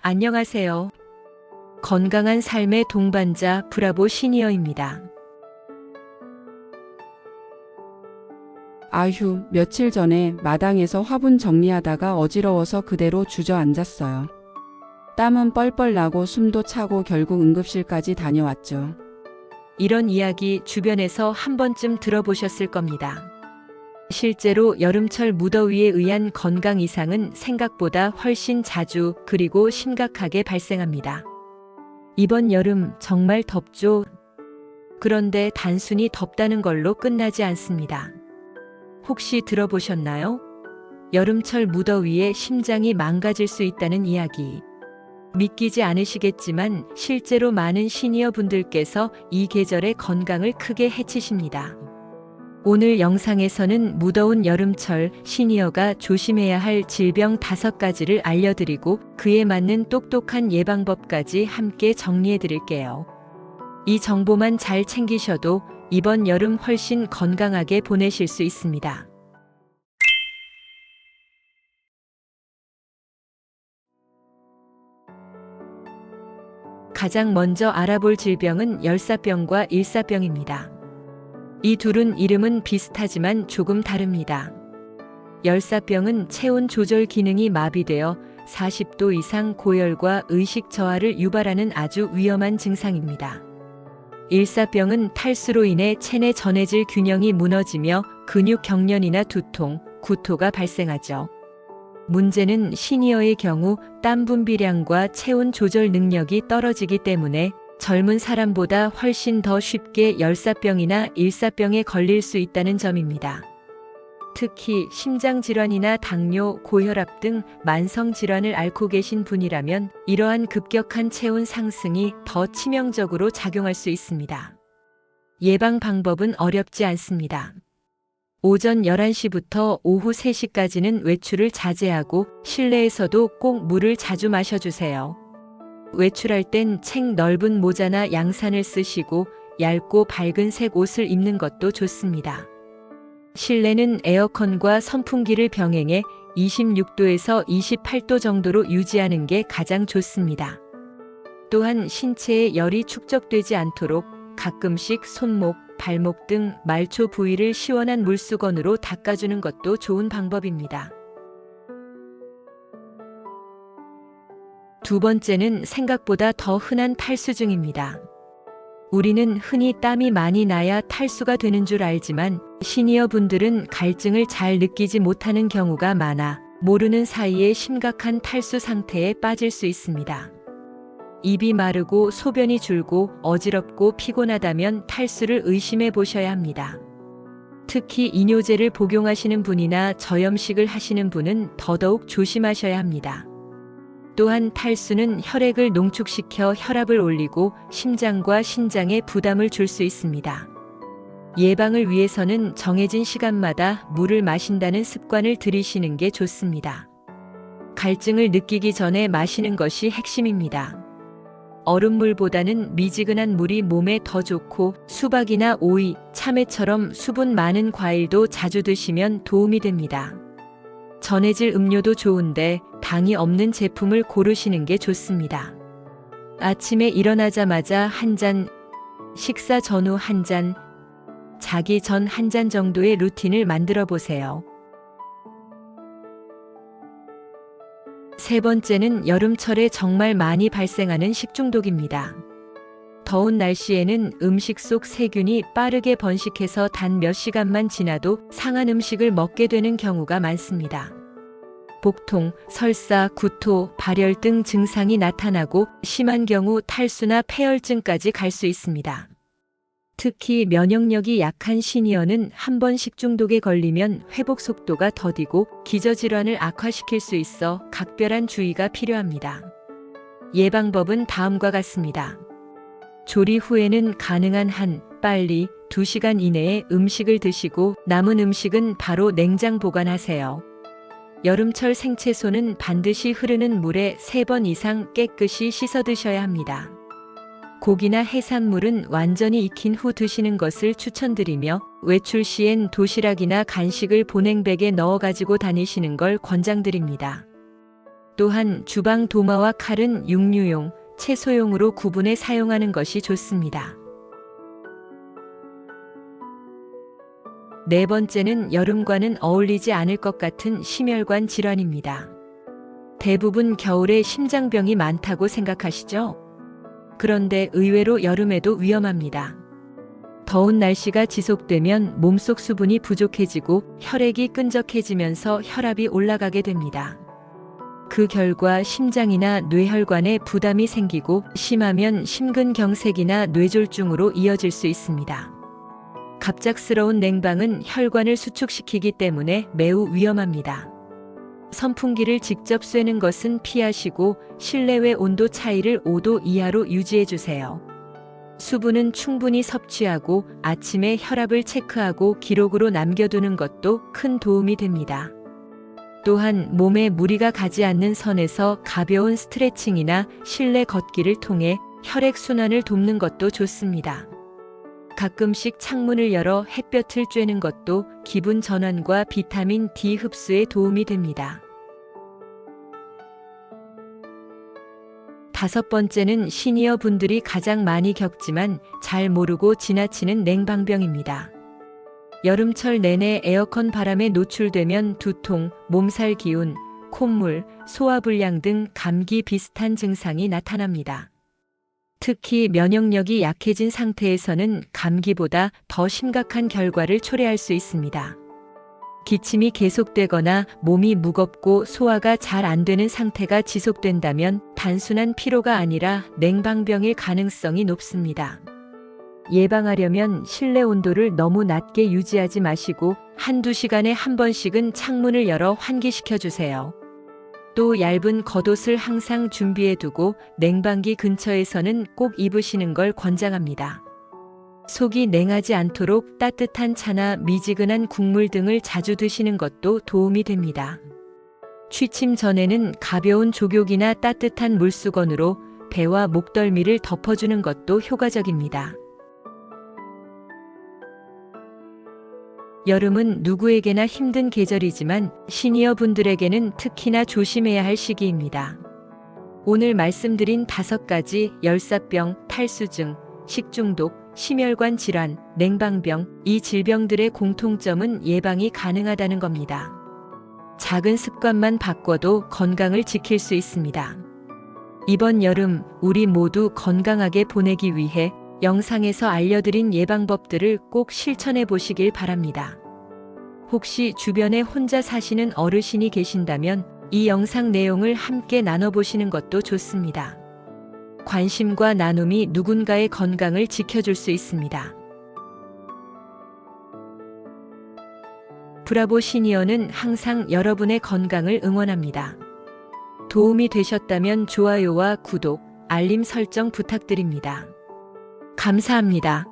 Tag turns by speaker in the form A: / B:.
A: 안녕하세요. 건강한 삶의 동반자 브라보 시니어입니다.
B: 아휴, 며칠 전에 마당에서 화분 정리하다가 어지러워서 그대로 주저앉았어요. 땀은 뻘뻘 나고 숨도 차고 결국 응급실까지 다녀왔죠.
A: 이런 이야기 주변에서 한 번쯤 들어보셨을 겁니다. 실제로 여름철 무더위에 의한 건강 이상은 생각보다 훨씬 자주 그리고 심각하게 발생합니다. 이번 여름 정말 덥죠? 그런데 단순히 덥다는 걸로 끝나지 않습니다. 혹시 들어보셨나요? 여름철 무더위에 심장이 망가질 수 있다는 이야기. 믿기지 않으시겠지만 실제로 많은 시니어 분들께서 이 계절의 건강을 크게 해치십니다. 오늘 영상에서는 무더운 여름철 시니어가 조심해야 할 질병 5가지를 알려드리고 그에 맞는 똑똑한 예방법까지 함께 정리해 드릴게요. 이 정보만 잘 챙기셔도 이번 여름 훨씬 건강하게 보내실 수 있습니다. 가장 먼저 알아볼 질병은 열사병과 일사병입니다. 이 둘은 이름은 비슷하지만 조금 다릅니다. 열사병은 체온 조절 기능이 마비되어 40도 이상 고열과 의식 저하를 유발하는 아주 위험한 증상입니다. 일사병은 탈수로 인해 체내 전해질 균형이 무너지며 근육 경련이나 두통, 구토가 발생하죠. 문제는 시니어의 경우 땀 분비량과 체온 조절 능력이 떨어지기 때문에 젊은 사람보다 훨씬 더 쉽게 열사병이나 일사병에 걸릴 수 있다는 점입니다. 특히 심장질환이나 당뇨, 고혈압 등 만성질환을 앓고 계신 분이라면 이러한 급격한 체온 상승이 더 치명적으로 작용할 수 있습니다. 예방 방법은 어렵지 않습니다. 오전 11시부터 오후 3시까지는 외출을 자제하고 실내에서도 꼭 물을 자주 마셔주세요. 외출할 땐 책 넓은 모자나 양산을 쓰시고 얇고 밝은 색 옷을 입는 것도 좋습니다. 실내는 에어컨과 선풍기를 병행해 26도에서 28도 정도로 유지하는 게 가장 좋습니다. 또한 신체에 열이 축적되지 않도록 가끔씩 손목, 발목 등 말초 부위를 시원한 물수건으로 닦아주는 것도 좋은 방법입니다. 두 번째는 생각보다 더 흔한 탈수증입니다. 우리는 흔히 땀이 많이 나야 탈수가 되는 줄 알지만 시니어 분들은 갈증을 잘 느끼지 못하는 경우가 많아 모르는 사이에 심각한 탈수 상태에 빠질 수 있습니다. 입이 마르고 소변이 줄고 어지럽고 피곤하다면 탈수를 의심해 보셔야 합니다. 특히 이뇨제를 복용하시는 분이나 저염식을 하시는 분은 더더욱 조심하셔야 합니다. 또한 탈수는 혈액을 농축시켜 혈압을 올리고 심장과 신장에 부담을 줄 수 있습니다. 예방을 위해서는 정해진 시간마다 물을 마신다는 습관을 들이시는 게 좋습니다. 갈증을 느끼기 전에 마시는 것이 핵심입니다. 얼음물보다는 미지근한 물이 몸에 더 좋고 수박이나 오이, 참외처럼 수분 많은 과일도 자주 드시면 도움이 됩니다. 전해질 음료도 좋은데 당이 없는 제품을 고르시는 게 좋습니다. 아침에 일어나자마자 한 잔, 식사 전후 한 잔, 자기 전 한 잔 정도의 루틴을 만들어 보세요. 세 번째는 여름철에 정말 많이 발생하는 식중독입니다. 더운 날씨에는 음식 속 세균이 빠르게 번식해서 단 몇 시간만 지나도 상한 음식을 먹게 되는 경우가 많습니다. 복통, 설사, 구토, 발열 등 증상이 나타나고 심한 경우 탈수나 폐혈증까지 갈 수 있습니다. 특히 면역력이 약한 시니어는 한 번 식중독에 걸리면 회복 속도가 더디고 기저질환을 악화시킬 수 있어 각별한 주의가 필요합니다. 예방법은 다음과 같습니다. 조리 후에는 가능한 한 빨리 2시간 이내에 음식을 드시고 남은 음식은 바로 냉장 보관하세요. 여름철 생채소는 반드시 흐르는 물에 3번 이상 깨끗이 씻어 드셔야 합니다. 고기나 해산물은 완전히 익힌 후 드시는 것을 추천드리며 외출 시엔 도시락이나 간식을 보냉백에 넣어 가지고 다니시는 걸 권장드립니다. 또한 주방 도마와 칼은 육류용, 채소용으로 구분해 사용하는 것이 좋습니다. 네 번째는 여름과는 어울리지 않을 것 같은 심혈관 질환입니다. 대부분 겨울에 심장병이 많다고 생각하시죠? 그런데 의외로 여름에도 위험합니다. 더운 날씨가 지속되면 몸속 수분이 부족해지고 혈액이 끈적해지면서 혈압이 올라가게 됩니다. 그 결과 심장이나 뇌혈관에 부담이 생기고 심하면 심근경색이나 뇌졸중으로 이어질 수 있습니다. 갑작스러운 냉방은 혈관을 수축시키기 때문에 매우 위험합니다. 선풍기를 직접 쐬는 것은 피하시고 실내외 온도 차이를 5도 이하로 유지해 주세요. 수분은 충분히 섭취하고 아침에 혈압을 체크하고 기록으로 남겨두는 것도 큰 도움이 됩니다. 또한 몸에 무리가 가지 않는 선에서 가벼운 스트레칭이나 실내 걷기를 통해 혈액순환을 돕는 것도 좋습니다. 가끔씩 창문을 열어 햇볕을 쬐는 것도 기분 전환과 비타민 D 흡수에 도움이 됩니다. 다섯 번째는 시니어 분들이 가장 많이 겪지만 잘 모르고 지나치는 냉방병입니다. 여름철 내내 에어컨 바람에 노출되면 두통, 몸살 기운, 콧물, 소화불량 등 감기 비슷한 증상이 나타납니다. 특히 면역력이 약해진 상태에서는 감기보다 더 심각한 결과를 초래할 수 있습니다. 기침이 계속되거나 몸이 무겁고 소화가 잘 안 되는 상태가 지속된다면 단순한 피로가 아니라 냉방병일 가능성이 높습니다. 예방하려면 실내 온도를 너무 낮게 유지하지 마시고 한두 시간에 한 번씩은 창문을 열어 환기시켜 주세요. 또 얇은 겉옷을 항상 준비해 두고 냉방기 근처에서는 꼭 입으시는 걸 권장합니다. 속이 냉하지 않도록 따뜻한 차나 미지근한 국물 등을 자주 드시는 것도 도움이 됩니다. 취침 전에는 가벼운 족욕이나 따뜻한 물수건으로 배와 목덜미를 덮어주는 것도 효과적입니다. 여름은 누구에게나 힘든 계절이지만 시니어 분들에게는 특히나 조심해야 할 시기입니다. 오늘 말씀드린 5가지 열사병, 탈수증, 식중독, 심혈관 질환, 냉방병, 이 질병들의 공통점은 예방이 가능하다는 겁니다. 작은 습관만 바꿔도 건강을 지킬 수 있습니다. 이번 여름 우리 모두 건강하게 보내기 위해 영상에서 알려드린 예방법들을 꼭 실천해 보시길 바랍니다. 혹시 주변에 혼자 사시는 어르신이 계신다면 이 영상 내용을 함께 나눠보시는 것도 좋습니다. 관심과 나눔이 누군가의 건강을 지켜줄 수 있습니다. 브라보 시니어는 항상 여러분의 건강을 응원합니다. 도움이 되셨다면 좋아요와 구독, 알림 설정 부탁드립니다. 감사합니다.